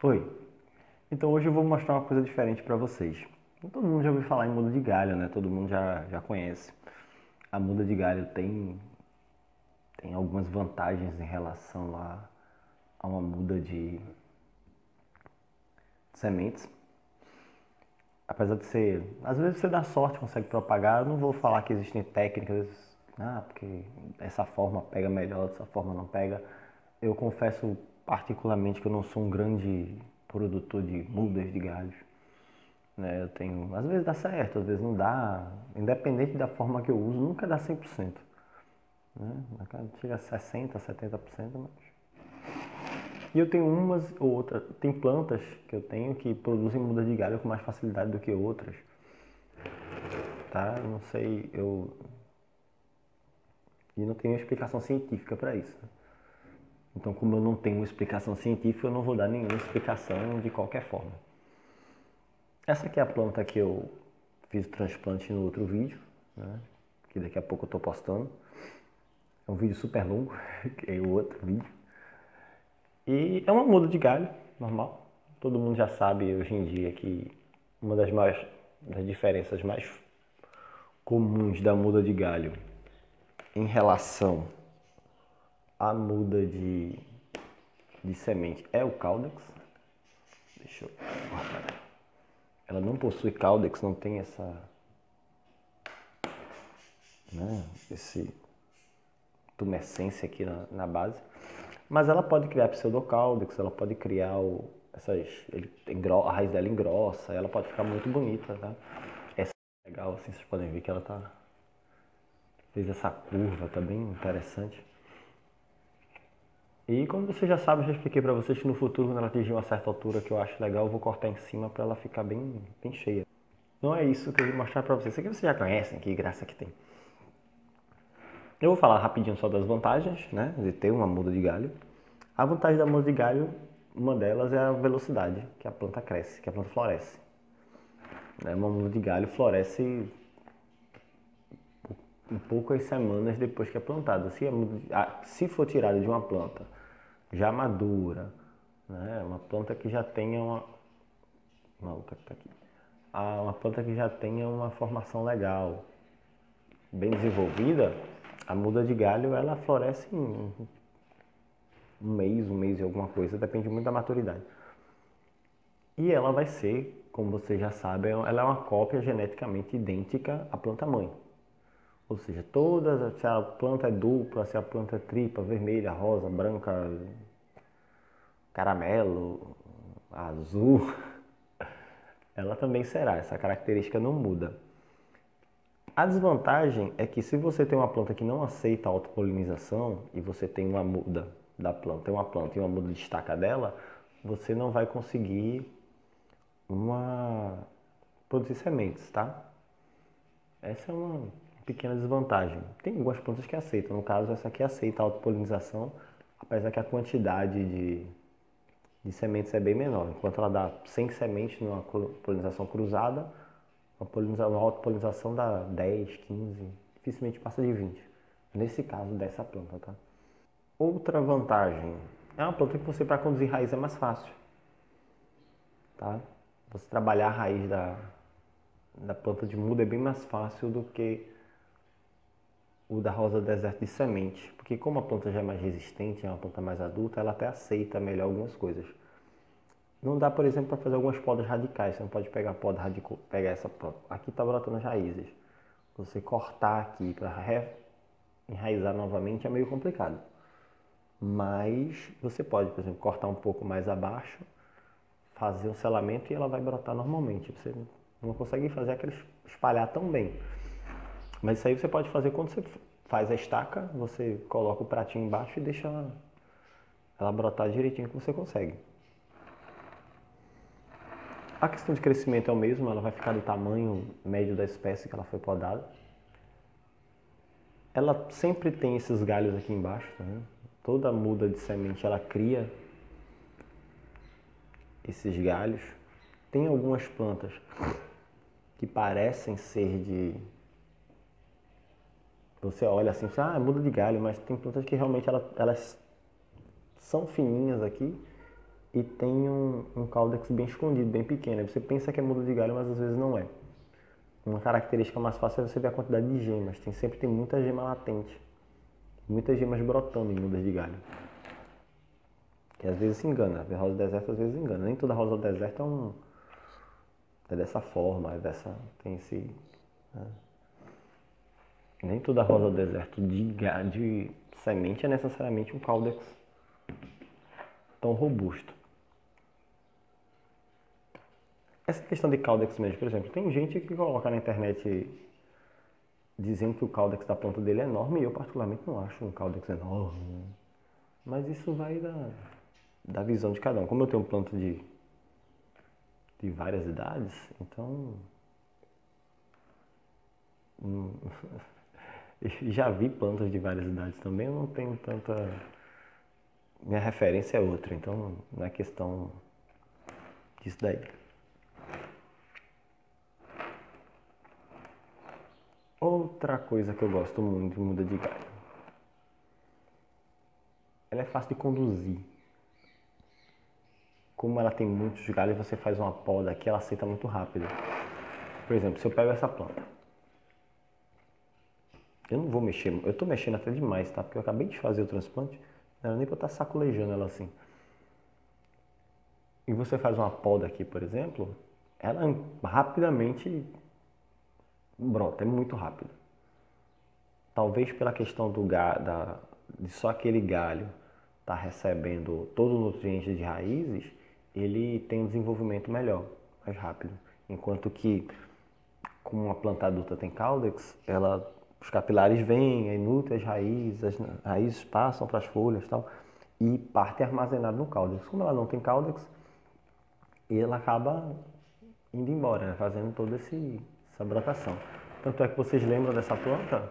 Oi, então hoje eu vou mostrar uma coisa diferente para vocês. Todo mundo já ouviu falar em muda de galho, né? Todo mundo já conhece. A muda de galho tem algumas vantagens em relação a uma muda de sementes. Apesar de ser, às vezes você dá sorte, consegue propagar. Eu não vou falar que existem técnicas, porque essa forma pega melhor, dessa forma não pega. Eu confesso particularmente que eu não sou um grande produtor de mudas de galhos. Né? Eu tenho, às vezes dá certo, às vezes não dá. Independente da forma que eu uso, nunca dá 100%. Né? Chega a 60%, 70%, mas... E eu tenho umas ou outras, tem plantas que eu tenho que produzem muda de galho com mais facilidade do que outras, tá? Não sei, e não tenho explicação científica para isso. Né? Então, como eu não tenho uma explicação científica, eu não vou dar nenhuma explicação de qualquer forma. Essa aqui é a planta que eu fiz o transplante no outro vídeo, né? Que daqui a pouco eu estou postando. É um vídeo super longo, que é o outro vídeo. E é uma muda de galho, normal. Todo mundo já sabe hoje em dia que uma das diferenças mais comuns da muda de galho em relação à muda de semente é o caudex. Deixa eu... Ela não possui caudex, não tem esse tumescência aqui na base. Mas ela pode criar pseudocaudex, ela pode criar a raiz dela engrossa, ela pode ficar muito bonita, tá? Essa é legal, assim, vocês podem ver que ela fez essa curva, tá bem interessante. E como você já sabe, eu já expliquei pra vocês que no futuro, quando ela atingir uma certa altura que eu acho legal, eu vou cortar em cima pra ela ficar bem cheia. Não é isso que eu vou mostrar pra vocês. Isso aqui vocês já conhecem, que graça que tem. Eu vou falar rapidinho só das vantagens, né, de ter uma muda de galho. A vantagem da muda de galho, uma delas é a velocidade que a planta cresce, que a planta floresce. Uma muda de galho floresce em poucas semanas depois que é plantada. Se for tirada de uma planta já madura, né, uma planta que já tenha uma outra que tá aqui, uma planta que já tenha uma formação legal, bem desenvolvida, a muda de galho ela floresce em um mês e alguma coisa, depende muito da maturidade. E ela vai ser, como vocês já sabem, ela é uma cópia geneticamente idêntica à planta mãe. Ou seja, se a planta é dupla, se a planta é tripla, vermelha, rosa, branca, caramelo, azul, ela também será, essa característica não muda. A desvantagem é que se você tem uma planta que não aceita a autopolinização e você tem uma muda da planta, tem uma planta e uma muda destaca dela, você não vai conseguir produzir sementes, tá? Essa é uma pequena desvantagem. Tem algumas plantas que aceitam, no caso essa aqui aceita a autopolinização, apesar que a quantidade de sementes é bem menor. Enquanto ela dá 100 sementes numa polinização cruzada, uma autopolinização dá 10, 15, dificilmente passa de 20. Nesse caso dessa planta, tá? Outra vantagem, é uma planta que você para conduzir raiz é mais fácil, tá? Você trabalhar a raiz da planta de muda é bem mais fácil do que o da rosa deserto de semente, porque como a planta já é mais resistente, é uma planta mais adulta, ela até aceita melhor algumas coisas. Não dá, por exemplo, para fazer algumas podas radicais, você não pode pegar a poda radical, pegar essa planta. Aqui está brotando as raízes. Você cortar aqui para enraizar novamente é meio complicado. Mas você pode, por exemplo, cortar um pouco mais abaixo, fazer um selamento e ela vai brotar normalmente. Você não consegue fazer aquele espalhar tão bem. Mas isso aí você pode fazer quando você faz a estaca, você coloca o pratinho embaixo e deixa ela brotar direitinho que você consegue. A questão de crescimento é o mesmo, ela vai ficar do tamanho médio da espécie que ela foi podada. Ela sempre tem esses galhos aqui embaixo, tá vendo? Toda muda de semente ela cria esses galhos. Tem algumas plantas que parecem ser de... Você olha assim, muda de galho, mas tem plantas que realmente elas são fininhas aqui e tem um caudex bem escondido, bem pequeno. Aí você pensa que é muda de galho, mas às vezes não é. Uma característica mais fácil é você ver a quantidade de gemas. Sempre tem muita gema latente. Muitas gemas brotando em mudas de galho. Que às vezes se engana. A rosa do deserto às vezes engana. Nem toda rosa do deserto é dessa forma, tem esse... Né? Nem toda rosa do deserto de semente é necessariamente um caudex tão robusto. Essa questão de caudex mesmo, por exemplo, tem gente que coloca na internet dizendo que o caudex da planta dele é enorme e eu particularmente não acho um caudex enorme. Mas isso vai da visão de cada um. Como eu tenho planta de várias idades, então já vi plantas de várias idades também, eu não tenho tanta... Minha referência é outra, então não é questão disso daí. Outra coisa que eu gosto muito de muda de galho. Ela é fácil de conduzir. Como ela tem muitos galhos, você faz uma poda aqui, ela aceita muito rápido. Por exemplo, se eu pego essa planta, eu não vou mexer, eu estou mexendo até demais, tá? Porque eu acabei de fazer o transplante, não era nem para eu estar sacolejando ela assim. E você faz uma poda aqui, por exemplo, ela rapidamente brota, é muito rápido. Talvez pela questão de só aquele galho estar recebendo todo o nutriente de raízes, ele tem um desenvolvimento melhor, mais rápido. Enquanto que, como uma planta adulta tem caudex, os capilares vêm, aí nutrem as raízes passam para as folhas e tal, e parte é armazenado no caudex. Como ela não tem caudex, ela acaba indo embora, né, fazendo toda essa brotação. Tanto é que vocês lembram dessa planta?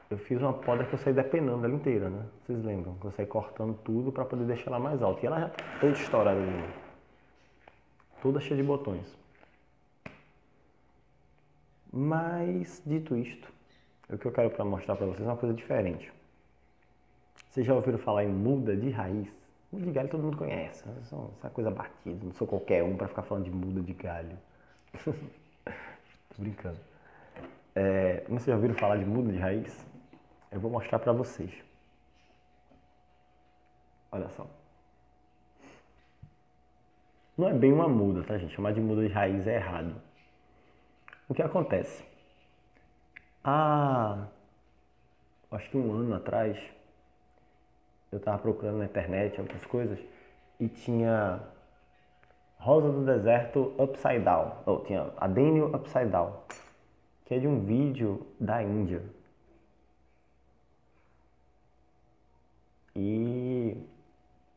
Eu fiz uma poda que eu saí depenando ela inteira, né? Vocês lembram? Que eu saí cortando tudo para poder deixar ela mais alta. E ela já tá toda estourada de novo. Toda cheia de botões. Mas, dito isto, o que eu quero mostrar para vocês é uma coisa diferente. Vocês já ouviram falar em muda de raiz? Muda de galho todo mundo conhece. Essa coisa batida. Não sou qualquer um para ficar falando de muda de galho. Tô brincando. Mas vocês já ouviram falar de muda de raiz? Eu vou mostrar para vocês. Olha só. Não é bem uma muda, tá, gente? Chamar de muda de raiz é errado. O que acontece? Acho que um ano atrás, eu estava procurando na internet algumas coisas e tinha rosa do deserto upside down. Tinha adênio upside down, que é de um vídeo da Índia. E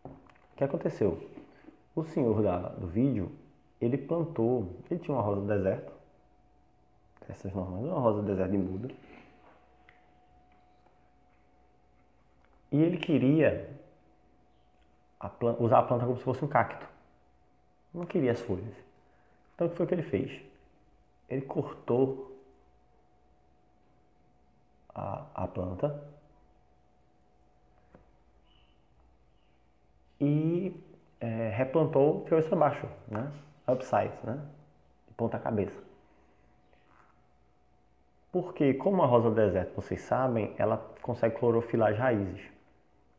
o que aconteceu? O senhor do vídeo, ele tinha uma rosa do deserto, essas normais, uma rosa do deserto de muda, e ele queria usar a planta como se fosse um cacto, não queria as folhas. Então o que foi que ele fez? Ele cortou a planta e replantou de cabeça para baixo, né? Upside, né? De ponta cabeça. Porque, como a rosa do deserto, vocês sabem, ela consegue clorofilar as raízes.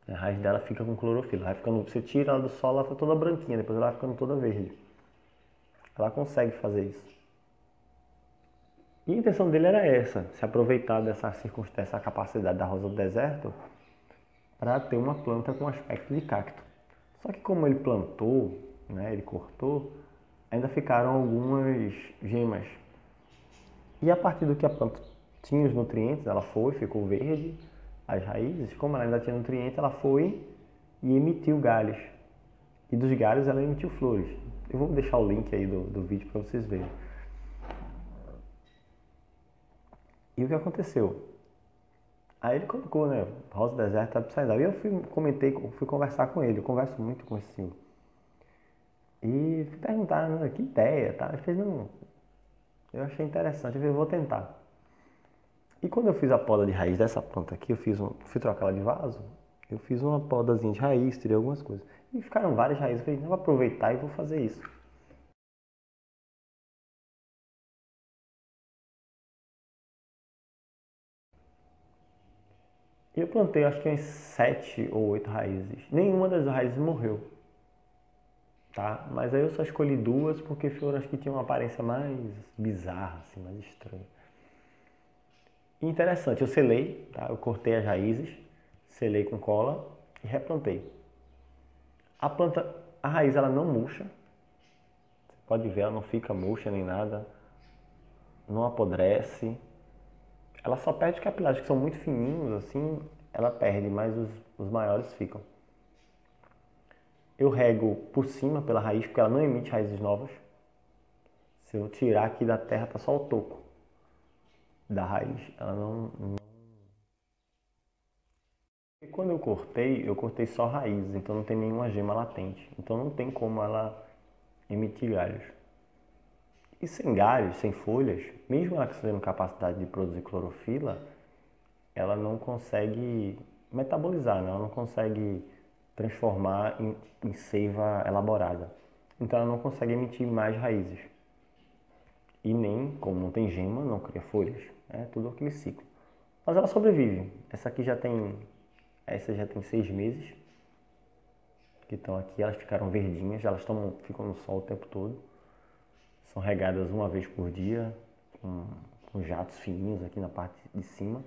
A raiz dela fica com clorofila. Você tira ela do sol, ela fica toda branquinha, depois ela vai ficando toda verde. Ela consegue fazer isso. E a intenção dele era essa, se aproveitar dessa circunstância, essa capacidade da rosa do deserto, para ter uma planta com aspecto de cacto. Só que como ele plantou, né, ele cortou, ainda ficaram algumas gemas. E a partir do que a planta tinha os nutrientes, ela ficou verde, as raízes, como ela ainda tinha nutrientes, ela foi e emitiu galhos. E dos galhos ela emitiu flores. Eu vou deixar o link aí do vídeo para vocês verem. E o que aconteceu? Aí ele colocou, né, rosa do deserto upside down. E eu fui conversar com ele, eu converso muito com esse senhor. E fui perguntar, né, que ideia, tá? Ele fez, não, eu achei interessante, eu falei, vou tentar. E quando eu fiz a poda de raiz dessa planta aqui, fui trocar ela de vaso, Eu fiz uma podazinha de raiz, tirei algumas coisas. E ficaram várias raízes. Eu falei, não, vou aproveitar e vou fazer isso. E eu plantei acho que umas 7 ou 8 raízes. Nenhuma das raízes morreu, tá? Mas aí eu só escolhi duas porque foram as que tinham uma aparência mais bizarra, assim, mais estranha. E interessante, eu selei, tá? Eu cortei as raízes, selei com cola e replantei. A planta, a raiz ela não murcha, você pode ver, ela não fica murcha nem nada, não apodrece. Ela só perde os capilares que são muito fininhos, assim, ela perde, mas os maiores ficam. Eu rego por cima pela raiz, porque ela não emite raízes novas. Se eu tirar aqui da terra, tá só o toco da raiz. Ela não. E quando eu cortei só raízes, então não tem nenhuma gema latente. Então não tem como ela emitir galhos. E sem galhos, sem folhas, mesmo ela tendo capacidade de produzir clorofila, ela não consegue metabolizar, né? Ela não consegue transformar em seiva elaborada. Então ela não consegue emitir mais raízes. E nem, como não tem gema, não cria folhas. É tudo aquele ciclo. Mas ela sobrevive. Essa já tem 6 meses que estão aqui. Elas ficaram verdinhas, ficam no sol o tempo todo. São regadas uma vez por dia, com jatos fininhos aqui na parte de cima.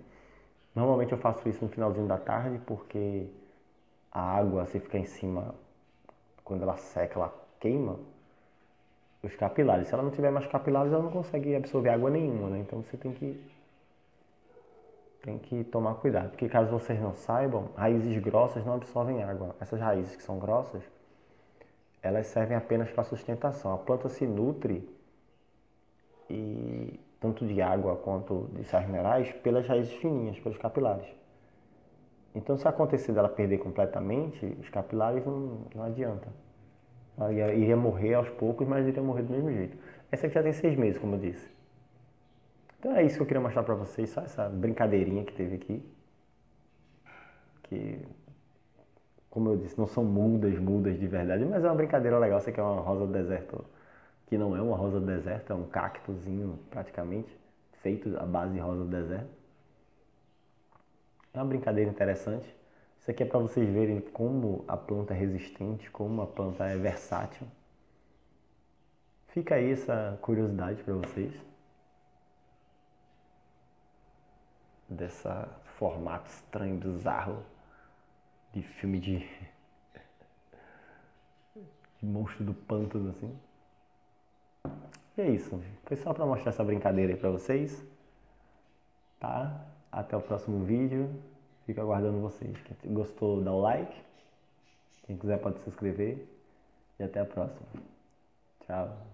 Normalmente eu faço isso no finalzinho da tarde, porque a água, se ficar em cima, quando ela seca, ela queima os capilares. Se ela não tiver mais capilares, ela não consegue absorver água nenhuma, né? Então você tem que tomar cuidado. Porque caso vocês não saibam, raízes grossas não absorvem água. Essas raízes que são grossas, elas servem apenas para sustentação. A planta se nutre, e tanto de água quanto de sais minerais, pelas raízes fininhas, pelos capilares. Então, se acontecer dela perder completamente, os capilares não adianta. Ela iria morrer aos poucos, mas iria morrer do mesmo jeito. Essa aqui já tem 6 meses, como eu disse. Então é isso que eu queria mostrar pra vocês, só essa brincadeirinha que teve aqui. Que, como eu disse, não são mudas de verdade, mas é uma brincadeira legal. Essa aqui é uma rosa do deserto, que não é uma rosa do deserto, é um cactozinho praticamente, feito à base de rosa do deserto. É uma brincadeira interessante. Isso aqui é para vocês verem como a planta é resistente, como a planta é versátil. Fica aí essa curiosidade para vocês. Dessa formato estranho, bizarro, de filme de monstro do pântano, assim. E é isso. Foi só para mostrar essa brincadeira aí para vocês. Tá? Até o próximo vídeo. Fico aguardando vocês. Quem gostou, dá o like. Quem quiser pode se inscrever. E até a próxima. Tchau.